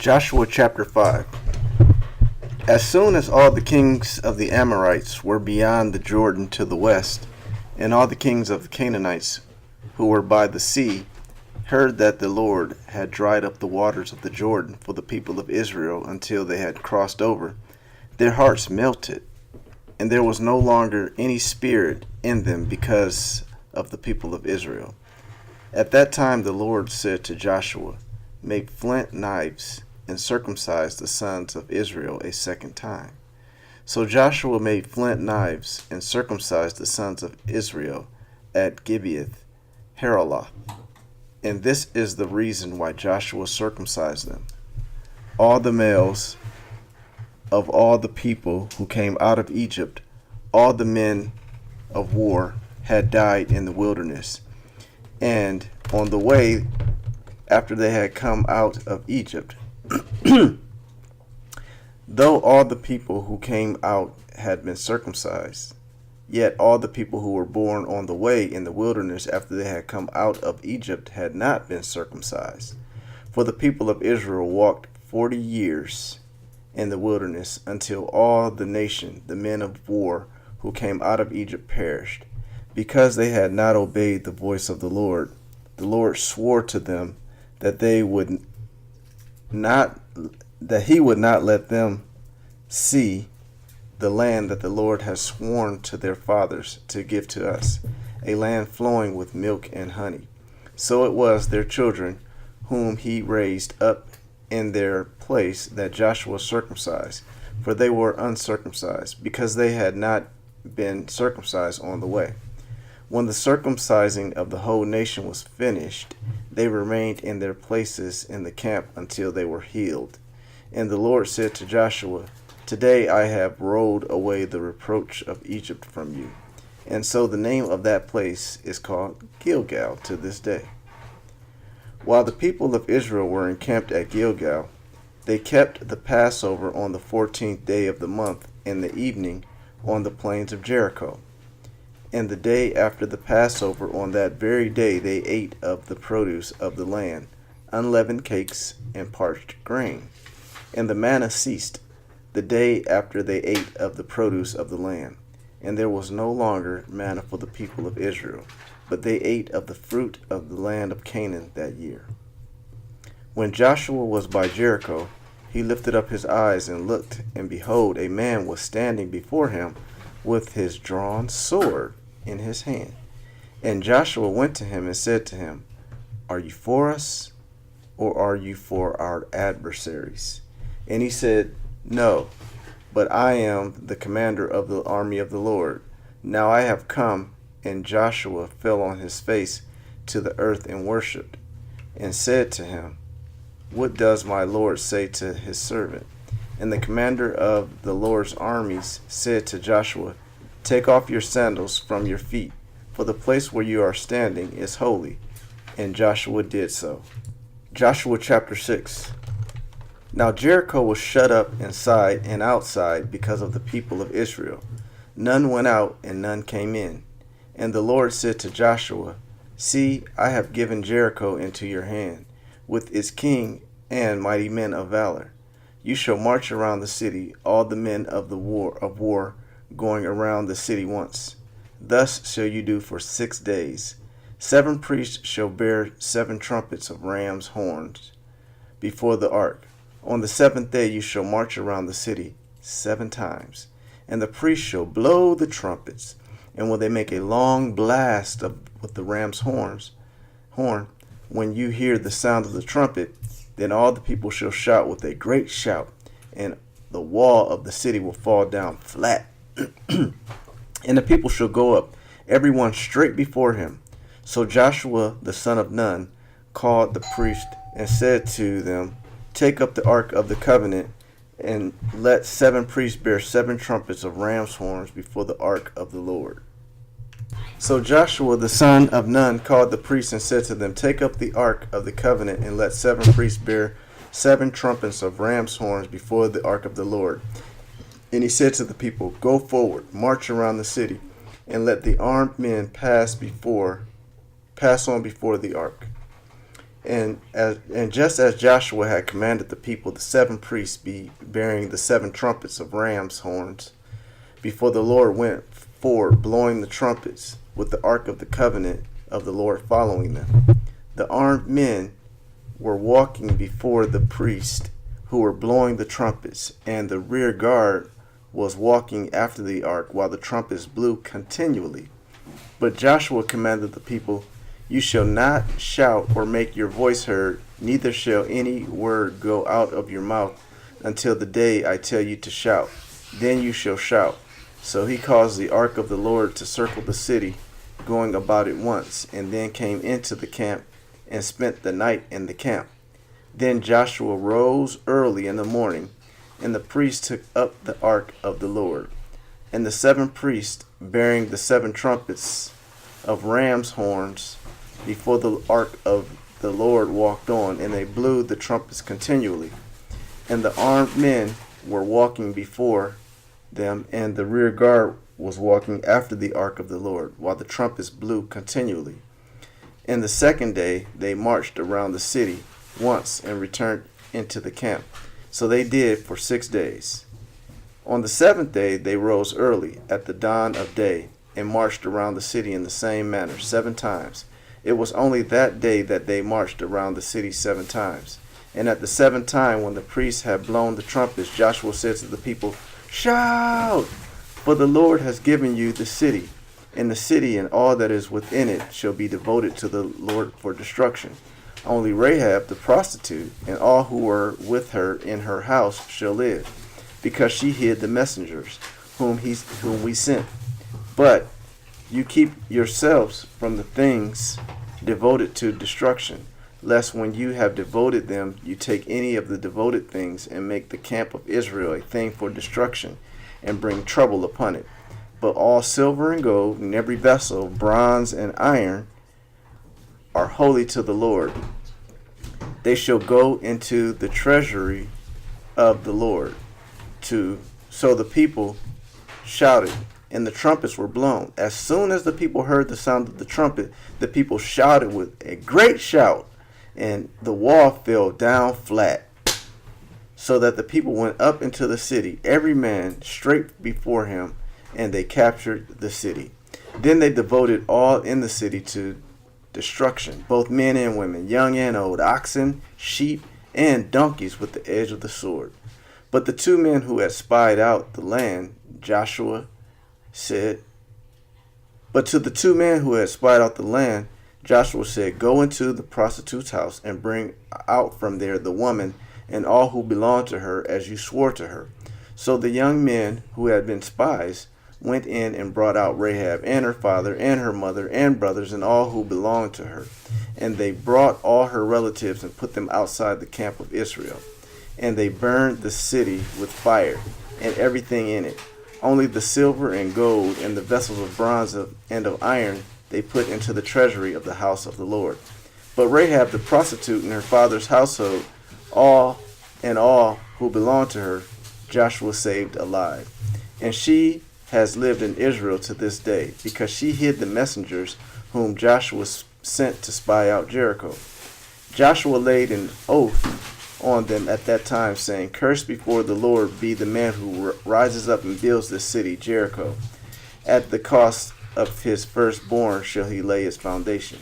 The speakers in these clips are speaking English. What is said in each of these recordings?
Joshua chapter 5. As soon as all the kings of the Amorites were beyond the Jordan to the west, and all the kings of the Canaanites who were by the sea, heard that the Lord had dried up the waters of the Jordan for the people of Israel until they had crossed over, their hearts melted, and there was no longer any spirit in them because of the people of Israel. At that time the Lord said to Joshua, "Make flint knives and circumcise the sons of Israel a second time." So Joshua made flint knives and circumcised the sons of Israel at Gibeath Haraloth. And this is the reason why Joshua circumcised them. All the males of all the people who came out of Egypt, all the men of war, had died in the wilderness. And on the way, after they had come out of Egypt, though all the people who came out had been circumcised, yet all the people who were born on the way in the wilderness after they had come out of Egypt had not been circumcised. For the people of Israel walked 40 years in the wilderness until all the nation, the men of war who came out of Egypt, perished. Because they had not obeyed the voice of the Lord swore to them that he would not let them see the land that the Lord has sworn to their fathers to give to us, a land flowing with milk and honey. So it was their children whom he raised up in their place that Joshua circumcised, for they were uncircumcised, because they had not been circumcised on the way. When the circumcising of the whole nation was finished, they remained in their places in the camp until they were healed. And the Lord said to Joshua, "Today I have rolled away the reproach of Egypt from you." And so the name of that place is called Gilgal to this day. While the people of Israel were encamped at Gilgal, they kept the Passover on the 14th day of the month in the evening on the plains of Jericho. And the day after the Passover, on that very day, they ate of the produce of the land, unleavened cakes and parched grain. And the manna ceased the day after they ate of the produce of the land. And there was no longer manna for the people of Israel, but they ate of the fruit of the land of Canaan that year. When Joshua was by Jericho, he lifted up his eyes and looked, and behold, a man was standing before him with his drawn sword in his hand. And Joshua went to him and said to him, "Are you for us, or are you for our adversaries?" And he said, "No, but I am the commander of the army of the Lord. Now I have come." And Joshua fell on his face to the earth and worshipped, and said to him, "What does my Lord say to his servant?" And the commander of the Lord's armies said to Joshua, "Take off your sandals from your feet, for the place where you are standing is holy." And Joshua did so. Joshua chapter 6. Now Jericho was shut up inside and outside because of the people of Israel. None went out and none came in. And the Lord said to Joshua, "See, I have given Jericho into your hand, with its king and mighty men of valor. You shall march around the city, all the men of war going around the city once. Thus shall you do for 6 days. 7 priests shall bear 7 trumpets of ram's horns before the ark. On the 7th day you shall march around the city 7 times. And the priests shall blow the trumpets. And when they make a long blast with the ram's horn, when you hear the sound of the trumpet, then all the people shall shout with a great shout, and the wall of the city will fall down flat. And the people shall go up, every one straight before him. So Joshua the son of Nun called the priest and said to them, "Take up the ark of the covenant, and let 7 priests bear 7 trumpets of ram's horns before the ark of the Lord." So Joshua the son of Nun called the priests and said to them, "Take up the ark of the covenant, and let 7 priests bear 7 trumpets of ram's horns before the ark of the Lord." And he said to the people, "Go forward, march around the city, and let the armed men pass on before the ark." And just as Joshua had commanded the people, the 7 priests be bearing the 7 trumpets of ram's horns before the Lord went forward, blowing the trumpets, with the ark of the covenant of the Lord following them. The armed men were walking before the priests who were blowing the trumpets, and the rear guard was walking after the ark while the trumpets blew continually. But Joshua commanded the people, "You shall not shout or make your voice heard, neither shall any word go out of your mouth until the day I tell you to shout. Then you shall shout." So he caused the ark of the Lord to circle the city, going about it once, and then came into the camp and spent the night in the camp. Then Joshua rose early in the morning, and the priests took up the ark of the Lord. And the 7 priests, bearing the 7 trumpets of ram's horns, before the ark of the Lord walked on, and they blew the trumpets continually. And the armed men were walking before them, and the rear guard was walking after the ark of the Lord, while the trumpets blew continually. And the second day they marched around the city once and returned into the camp. So they did for 6 days. On the 7th day they rose early at the dawn of day and marched around the city in the same manner 7 times. It was only that day that they marched around the city 7 times. And at the 7th time, when the priests had blown the trumpets, Joshua said to the people, "Shout! For the Lord has given you the city, and the city and all that is within it shall be devoted to the Lord for destruction. Only Rahab the prostitute and all who were with her in her house shall live, because she hid the messengers whom we sent. But you keep yourselves from the things devoted to destruction, lest when you have devoted them, you take any of the devoted things and make the camp of Israel a thing for destruction, and bring trouble upon it. But all silver and gold, and every vessel, bronze and iron, are holy to the Lord. They shall go into the treasury of the Lord." So the people shouted, and the trumpets were blown. As soon as the people heard the sound of the trumpet, the people shouted with a great shout, and the wall fell down flat, so that the people went up into the city, every man straight before him, and they captured the city. Then they devoted all in the city to destruction, both men and women, young and old, oxen, sheep, and donkeys with the edge of the sword. But the 2 men who had spied out the land, Joshua said, to the 2 men who had spied out the land, Joshua said, "Go into the prostitute's house and bring out from there the woman and all who belong to her, as you swore to her." So the young men who had been spies went in and brought out Rahab and her father and her mother and brothers and all who belonged to her. And they brought all her relatives and put them outside the camp of Israel. And they burned the city with fire and everything in it. Only the silver and gold and the vessels of bronze and of iron they put into the treasury of the house of the Lord. But Rahab the prostitute and her father's household, all who belonged to her, Joshua saved alive. And she has lived in Israel to this day, because she hid the messengers whom Joshua sent to spy out Jericho. Joshua laid an oath on them at that time, saying, "Cursed before the Lord be the man who rises up and builds this city, Jericho. At the cost of his firstborn shall he lay its foundation,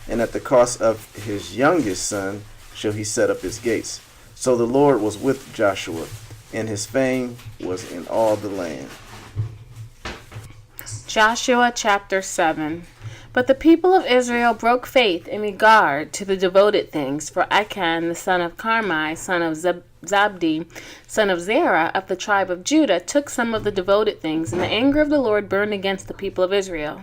and at the cost of his youngest son shall he set up its gates." So the Lord was with Joshua, and his fame was in all the land. Joshua chapter 7. But the people of Israel broke faith in regard to the devoted things, for Achan the son of Carmi, son of Zabdi, son of Zerah, of the tribe of Judah, took some of the devoted things, and the anger of the Lord burned against the people of Israel.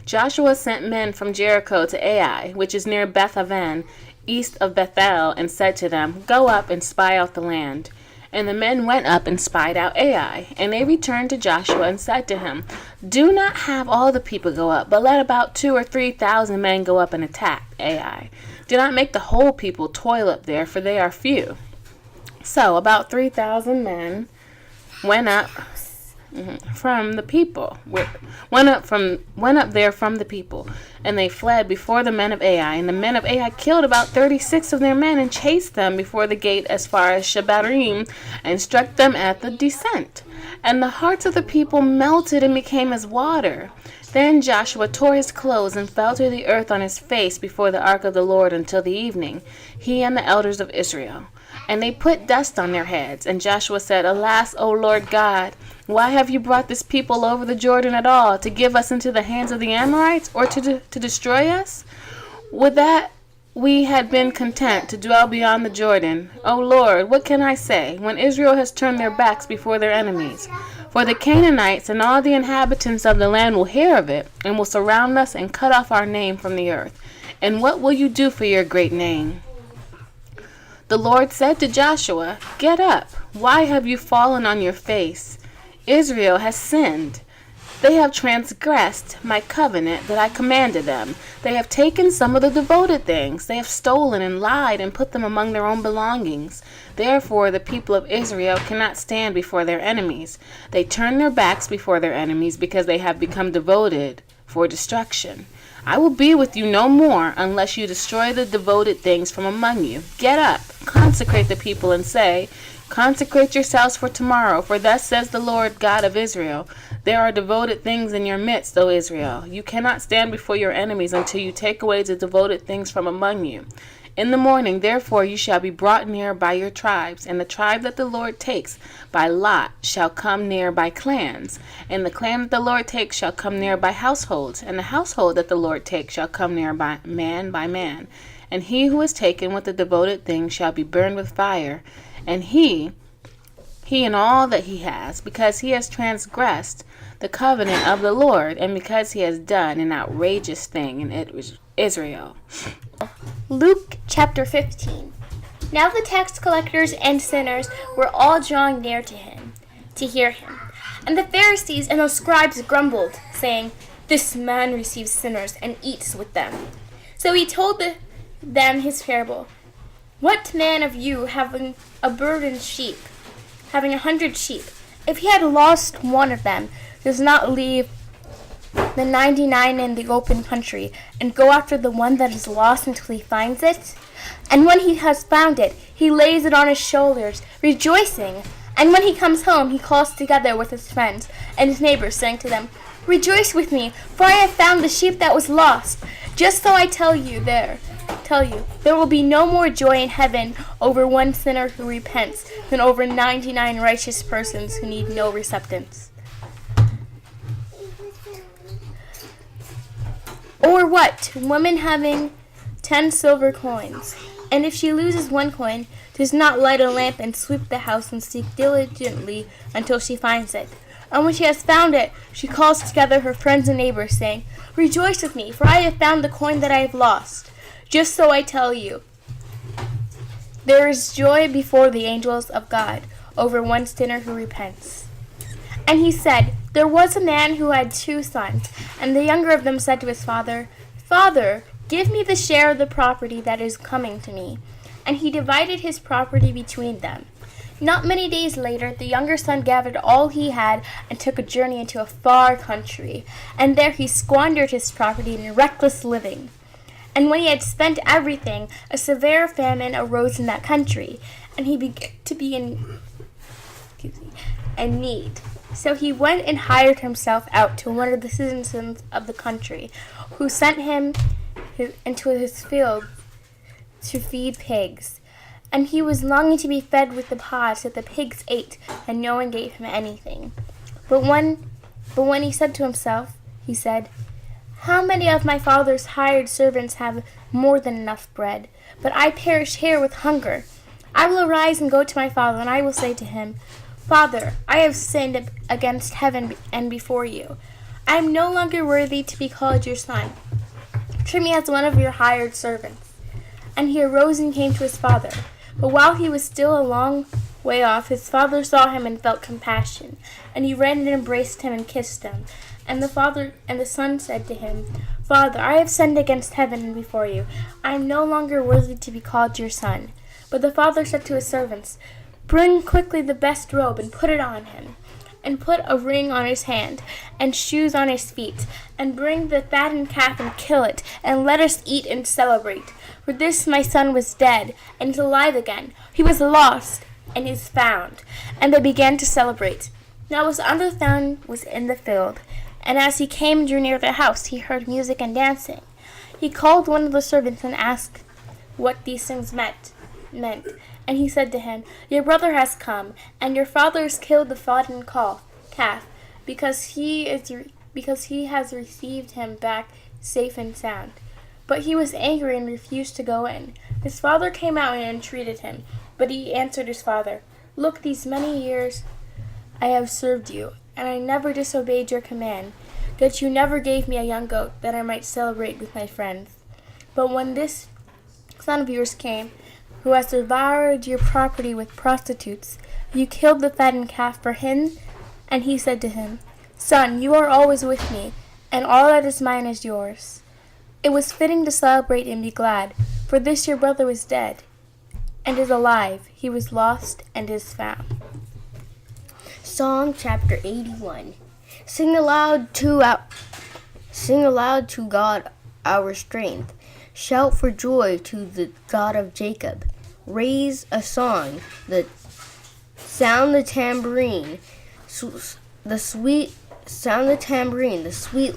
Joshua sent men from Jericho to Ai, which is near Beth-aven, east of Bethel, and said to them, "Go up and spy out the land." And the men went up and spied out Ai. And they returned to Joshua and said to him, "Do not have all the people go up, but let about 2,000 or 3,000 men go up and attack Ai. Do not make the whole people toil up there, for they are few." So about 3,000 men went up from the people. Went up there from the people, and they fled before the men of Ai. And the men of Ai killed about 36 of their men and chased them before the gate as far as Shebarim, and struck them at the descent. And the hearts of the people melted and became as water. Then Joshua tore his clothes and fell to the earth on his face before the ark of the Lord until the evening, he and the elders of Israel. And they put dust on their heads. And Joshua said, Alas, O Lord God, why have you brought this people over the Jordan at all, to give us into the hands of the Amorites, or to destroy us? Would that we had been content to dwell beyond the Jordan. O Lord, what can I say, when Israel has turned their backs before their enemies? For the Canaanites and all the inhabitants of the land will hear of it, and will surround us and cut off our name from the earth. And what will you do for your great name? The Lord said to Joshua, Get up. Why have you fallen on your face? Israel has sinned. They have transgressed my covenant that I commanded them. They have taken some of the devoted things. They have stolen and lied and put them among their own belongings. Therefore, the people of Israel cannot stand before their enemies. They turn their backs before their enemies because they have become devoted for destruction. I will be with you no more unless you destroy the devoted things from among you. Get up, consecrate the people, and say, Consecrate yourselves for tomorrow, for thus says the Lord God of Israel, There are devoted things in your midst, O Israel. You cannot stand before your enemies until you take away the devoted things from among you. In the morning, therefore, you shall be brought near by your tribes, and the tribe that the Lord takes by lot shall come near by clans, and the clan that the Lord takes shall come near by households, and the household that the Lord takes shall come near by man. And he who is taken with the devoted things shall be burned with fire, and he and all that he has, because he has transgressed the covenant of the Lord, and because he has done an outrageous thing in Israel. Luke chapter 15. Now the tax collectors and sinners were all drawing near to him, to hear him. And the Pharisees and the scribes grumbled, saying, This man receives sinners and eats with them. So he told them his parable. What man of you, having a burdened sheep, having 100 sheep, if he had lost one of them, does not leave the 99 in the open country, and go after the one that is lost until he finds it? And when he has found it, he lays it on his shoulders, rejoicing. And when he comes home, he calls together with his friends and his neighbors, saying to them, Rejoice with me, for I have found the sheep that was lost. Just so I tell you, there will be no more joy in heaven over one sinner who repents than over 99 righteous persons who need no repentance. Or what? Woman having 10 silver coins, and if she loses one coin, does not light a lamp and sweep the house and seek diligently until she finds it. And when she has found it, she calls together her friends and neighbors, saying, Rejoice with me, for I have found the coin that I have lost. Just so I tell you, there is joy before the angels of God over one sinner who repents. And he said, There was a man who had 2 sons, and the younger of them said to his father, Father, give me the share of the property that is coming to me. And he divided his property between them. Not many days later, the younger son gathered all he had and took a journey into a far country. And there he squandered his property in reckless living. And when he had spent everything, a severe famine arose in that country, and he began to be in need. So he went and hired himself out to one of the citizens of the country, who sent him into his field to feed pigs. And he was longing to be fed with the pods that the pigs ate, and no one gave him anything. But when he said to himself, he said, How many of my father's hired servants have more than enough bread? But I perish here with hunger. I will arise and go to my father, and I will say to him, Father, I have sinned against heaven and before you. I am no longer worthy to be called your son. Treat me as one of your hired servants. And he arose and came to his father. But while he was still a long way off, his father saw him and felt compassion. And he ran and embraced him and kissed him. And the son said to him, Father, I have sinned against heaven and before you. I am no longer worthy to be called your son. But the father said to his servants, Bring quickly the best robe and put it on him, and put a ring on his hand, and shoes on his feet, and bring the fattened calf and kill it, and let us eat and celebrate. For this my son was dead, and is alive again. He was lost, and is found. And they began to celebrate. Now his other son was in the field, and as he came drew near the house, he heard music and dancing. He called one of the servants and asked what these things meant. And he said to him, Your brother has come, and your father has killed the fattened calf, because he has received him back safe and sound. But he was angry and refused to go in. His father came out and entreated him, but he answered his father, Look, these many years I have served you, and I never disobeyed your command. Yet you never gave me a young goat that I might celebrate with my friends. But when this son of yours came, who has devoured your property with prostitutes, you killed the fattened calf for him. And he said to him, Son, you are always with me, and all that is mine is yours. It was fitting to celebrate and be glad, for this your brother was dead, and is alive. He was lost and is found. Psalm chapter 81. Sing aloud to God our strength. Shout for joy to the God of Jacob. Raise a song. Sound the tambourine. The sweet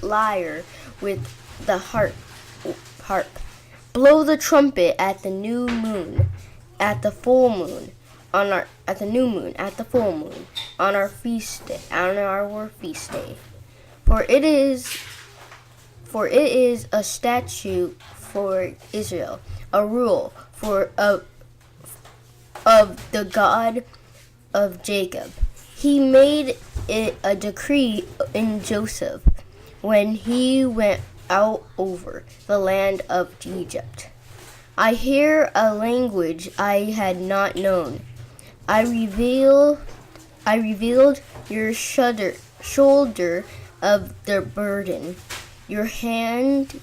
lyre with the harp. Blow the trumpet at the new moon, at the full moon, on our feast day, For it is a statute for Israel, a rule of the God of Jacob. He made it a decree in Joseph when he went out over the land of Egypt. I hear a language I had not known. I revealed your shoulder of the burden. Your hands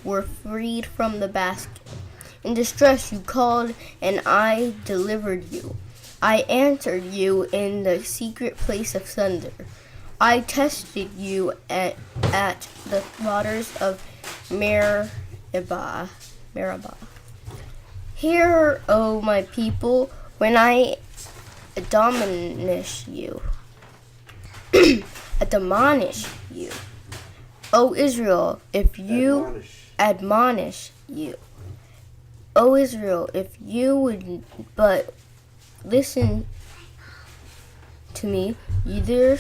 were freed from the basket. In distress you called, and I delivered you. I answered you in the secret place of thunder. I tested you at the waters of Meribah. Hear, O my people, when I admonish you. O Israel, if you admonish you. O Israel, if you would but listen to me, there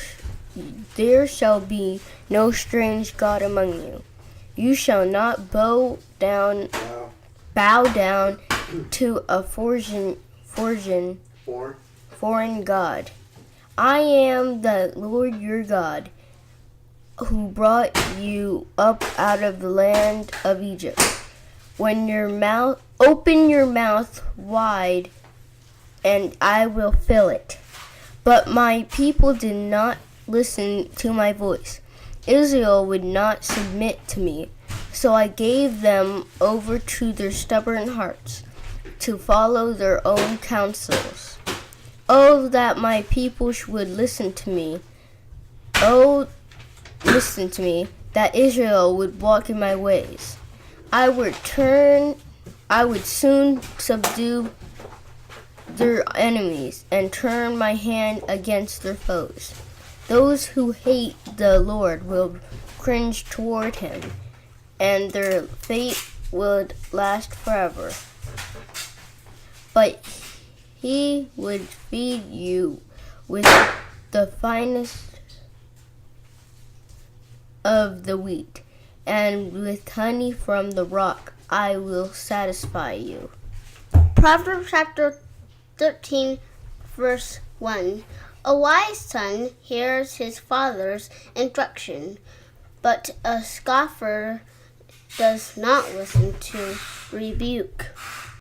shall be no strange god among you. You shall not bow down to a foreign god. I am the Lord your God, who brought you up out of the land of Egypt. Open your mouth wide, and I will fill it. But my people did not listen to my voice. Israel would not submit to me, so I gave them over to their stubborn hearts, to follow their own counsels. Oh, that my people would listen to me. Oh, listen to me, that Israel would walk in my ways. I would soon subdue their enemies and turn my hand against their foes. Those who hate the Lord will cringe toward him, and their fate would last forever. But he would feed you with the finest of the wheat, and with honey from the rock I will satisfy you. Proverbs chapter 13, verse 1. A wise son hears his father's instruction, but a scoffer does not listen to rebuke.